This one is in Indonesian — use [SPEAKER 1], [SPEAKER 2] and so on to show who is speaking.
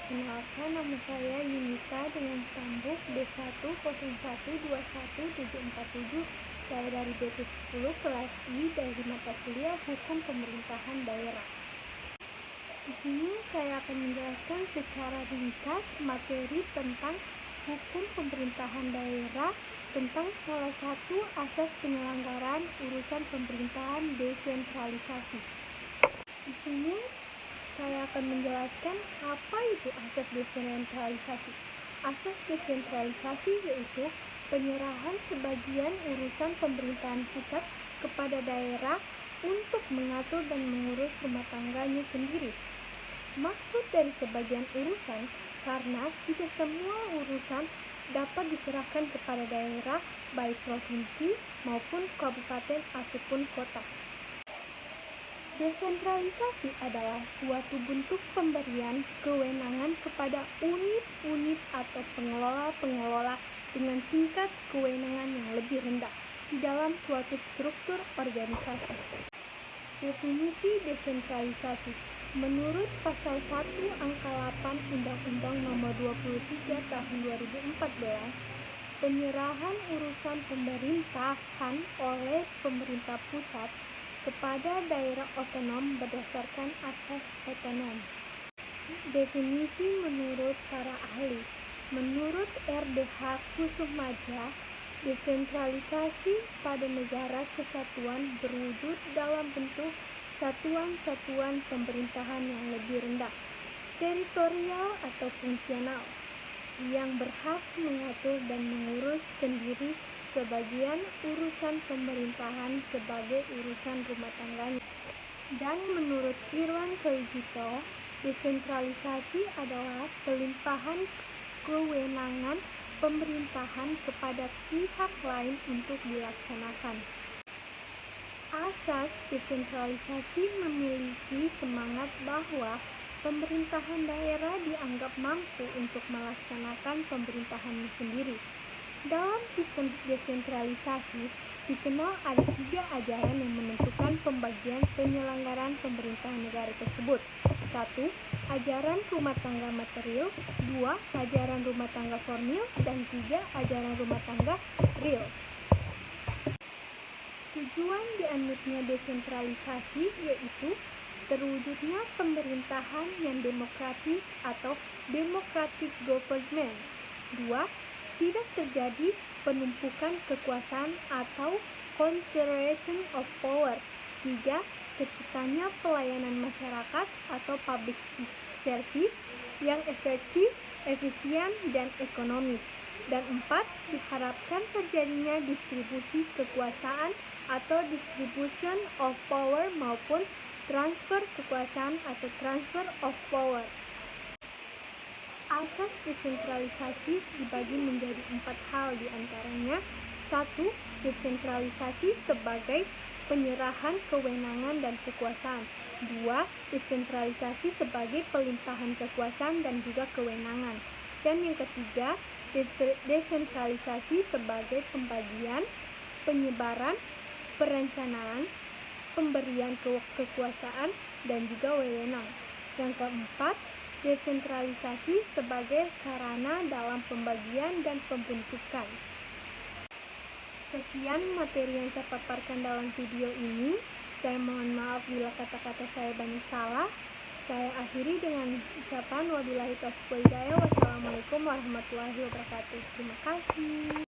[SPEAKER 1] Perkenalkan, nama saya Yunita dengan stambuk D101217447. Saya dari BP10 kelas I dari mata kuliah Hukum Pemerintahan Daerah. Di sini saya akan menjelaskan secara ringkas materi tentang hukum pemerintahan daerah tentang salah satu asas penyelenggaraan urusan pemerintahan desentralisasi. Di sini saya akan menjelaskan apa itu asas desentralisasi. Asas desentralisasi yaitu penyerahan sebagian urusan pemerintahan pusat kepada daerah untuk mengatur dan mengurus rumah tangganya sendiri. Maksud dari sebagian urusan karena tidak semua urusan dapat diserahkan kepada daerah, baik provinsi maupun kabupaten ataupun kota. Desentralisasi adalah suatu bentuk pemberian kewenangan kepada unit-unit atau pengelola-pengelola dengan tingkat kewenangan yang lebih rendah di dalam suatu struktur organisasi. Definisi desentralisasi menurut pasal 1 angka 8 Undang-Undang Nomor 23 Tahun 2014, penyerahan urusan pemerintahan oleh pemerintah pusat kepada daerah otonom berdasarkan asas otonom. Definisi menurut para ahli. Menurut RDH Kussumadja, desentralisasi pada negara kesatuan berwujud dalam bentuk satuan-satuan pemerintahan yang lebih rendah, teritorial atau fungsional, yang berhak mengatur dan mengurus sendiri sebagian urusan pemerintahan sebagai urusan rumah tangganya. Dan menurut Irwan Soegito, desentralisasi adalah pelimpahan kewenangan pemerintahan kepada pihak lain untuk dilaksanakan. Asas desentralisasi memiliki semangat bahwa pemerintahan daerah dianggap mampu untuk melaksanakan pemerintahannya sendiri. Dalam sistem desentralisasi, dikenal ada 3 ajaran yang menentukan pembagian penyelenggaraan pemerintahan negara tersebut. 1. Ajaran rumah tangga material, 2. Ajaran rumah tangga formil, dan 3. Ajaran rumah tangga real. Tujuan dianutnya desentralisasi yaitu terwujudnya pemerintahan yang demokratis atau democratic government. 2. Tidak terjadi penumpukan kekuasaan atau concentration of power. 3. Terciptanya pelayanan masyarakat atau public service yang efektif, efisien, dan ekonomis. Dan 4. Diharapkan terjadinya distribusi kekuasaan atau distribution of power maupun transfer kekuasaan atau transfer of power. Asas desentralisasi dibagi menjadi 4 hal diantaranya. 1. Desentralisasi sebagai penyerahan kewenangan dan kekuasaan. 2. Desentralisasi sebagai pelimpahan kekuasaan dan juga kewenangan. Dan yang ketiga, desentralisasi sebagai pembagian, penyebaran, perencanaan, pemberian kekuasaan, dan juga wewenang. Yang keempat, desentralisasi sebagai sarana dalam pembagian dan pembentukan. Sekian materi yang saya paparkan dalam video ini. Saya mohon maaf bila kata-kata saya banyak salah. Saya akhiri dengan ucapan wabillahi taufiq wal hidayah. Wassalamualaikum warahmatullahi wabarakatuh. Terima kasih.